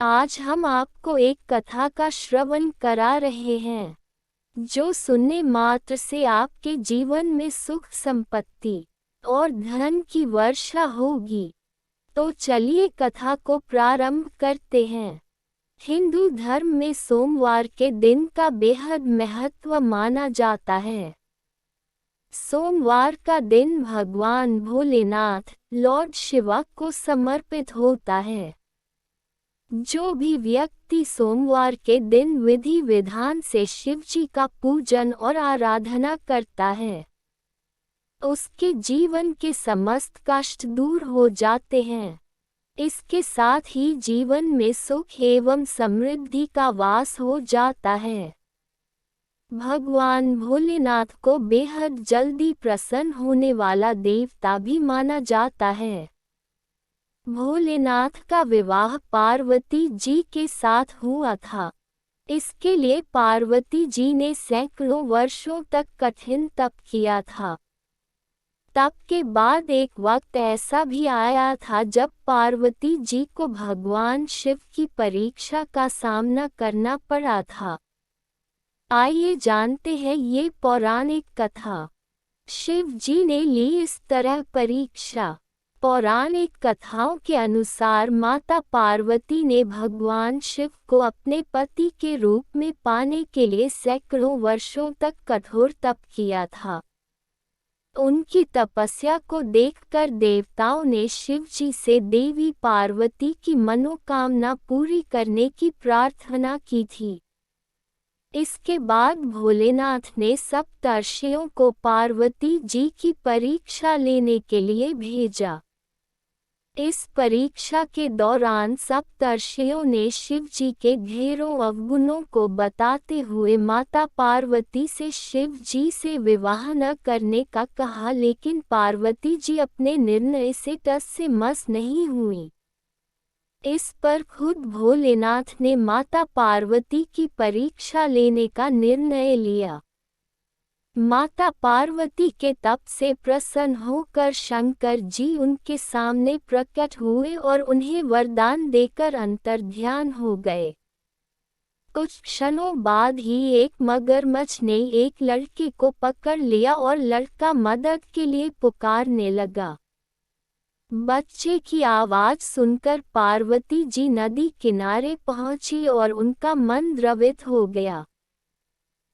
आज हम आपको एक कथा का श्रवण करा रहे हैं, जो सुनने मात्र से आपके जीवन में सुख संपत्ति और धन की वर्षा होगी। तो चलिए कथा को प्रारंभ करते हैं। हिंदू धर्म में सोमवार के दिन का बेहद महत्व माना जाता है। सोमवार का दिन भगवान भोलेनाथ, लॉर्ड शिवा को समर्पित होता है। जो भी व्यक्ति सोमवार के दिन विधि विधान से शिवजी का पूजन और आराधना करता है, उसके जीवन के समस्त कष्ट दूर हो जाते हैं। इसके साथ ही जीवन में सुख एवं समृद्धि का वास हो जाता है। भगवान भोलेनाथ को बेहद जल्दी प्रसन्न होने वाला देवता भी माना जाता है। भोलेनाथ का विवाह पार्वती जी के साथ हुआ था। इसके लिए पार्वती जी ने सैकड़ों वर्षों तक कठिन तप किया था। तप के बाद एक वक्त ऐसा भी आया था जब पार्वती जी को भगवान शिव की परीक्षा का सामना करना पड़ा था। आइए जानते हैं ये पौराणिक कथा। शिव जी ने ली इस तरह परीक्षा। पौराणिक कथाओं के अनुसार माता पार्वती ने भगवान शिव को अपने पति के रूप में पाने के लिए सैकड़ों वर्षों तक कठोर तप किया था। उनकी तपस्या को देखकर देवताओं ने शिव जी से देवी पार्वती की मनोकामना पूरी करने की प्रार्थना की थी। इसके बाद भोलेनाथ ने सप्तर्षियों को पार्वती जी की परीक्षा लेने के लिए भेजा। इस परीक्षा के दौरान सप्तर्षियों ने शिव जी के ढेरों अवगुणों को बताते हुए माता पार्वती से शिव जी से विवाह न करने का कहा, लेकिन पार्वती जी अपने निर्णय से टस से मस नहीं हुई। इस पर खुद भोलेनाथ ने माता पार्वती की परीक्षा लेने का निर्णय लिया। माता पार्वती के तप से प्रसन्न होकर शंकर जी उनके सामने प्रकट हुए और उन्हें वरदान देकर अंतर्ध्यान हो गए। कुछ क्षणों बाद ही एक मगरमच्छ ने एक लड़के को पकड़ लिया और लड़का मदद के लिए पुकारने लगा। बच्चे की आवाज सुनकर पार्वती जी नदी किनारे पहुंची और उनका मन द्रवित हो गया।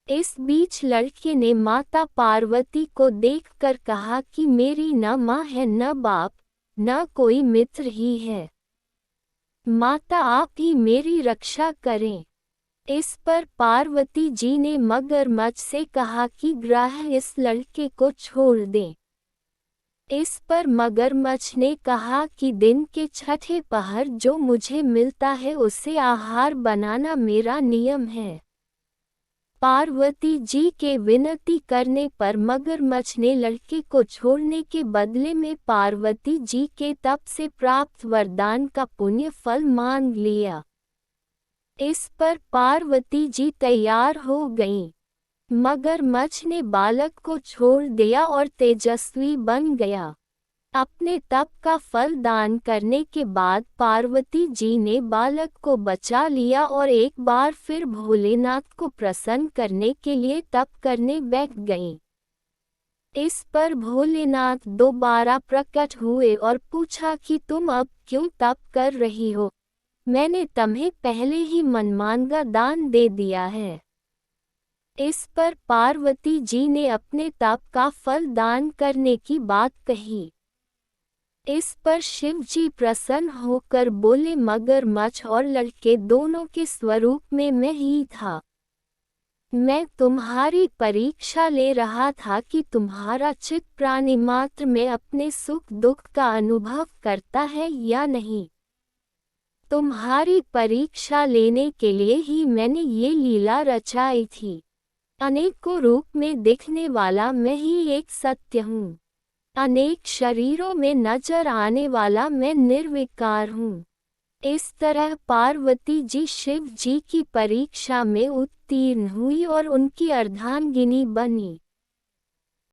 इस बीच लड़के ने माता पार्वती को देखकर कहा कि मेरी न माँ है, न बाप, न कोई मित्र ही है। माता आप ही मेरी रक्षा करें। इस पर पार्वती जी ने मगरमच्छ से कहा कि ग्राह इस लड़के को छोड़ दें। इस पर मगरमच्छ ने कहा कि दिन के छठे पहर जो मुझे मिलता है उसे आहार बनाना मेरा नियम है। पार्वती जी के विनती करने पर मगरमच्छ ने लड़के को छोड़ने के बदले में पार्वती जी के तप से प्राप्त वरदान का पुण्य फल मांग लिया। इस पर पार्वती जी तैयार हो गईं। मगरमच्छ ने बालक को छोड़ दिया और तेजस्वी बन गया। अपने तप का फल दान करने के बाद पार्वती जी ने बालक को बचा लिया और एक बार फिर भोलेनाथ को प्रसन्न करने के लिए तप करने बैठ गईं। इस पर भोलेनाथ दोबारा प्रकट हुए और पूछा कि तुम अब क्यों तप कर रही हो? मैंने तुम्हें पहले ही मनमांगा दान दे दिया है। इस पर पार्वती जी ने अपने तप का फल दान करने की बात कही। इस पर शिव जी प्रसन्न होकर बोले, मगरमच्छ और लड़के दोनों के स्वरूप में मैं ही था। मैं तुम्हारी परीक्षा ले रहा था कि तुम्हारा चित्त प्राणी मात्र में अपने सुख दुख का अनुभव करता है या नहीं। तुम्हारी परीक्षा लेने के लिए ही मैंने ये लीला रचाई थी। अनेकों रूप में दिखने वाला मैं ही एक सत्य हूँ। अनेक शरीरों में नजर आने वाला मैं निर्विकार हूँ। इस तरह पार्वती जी शिव जी की परीक्षा में उत्तीर्ण हुई और उनकी अर्धांगिनी बनी।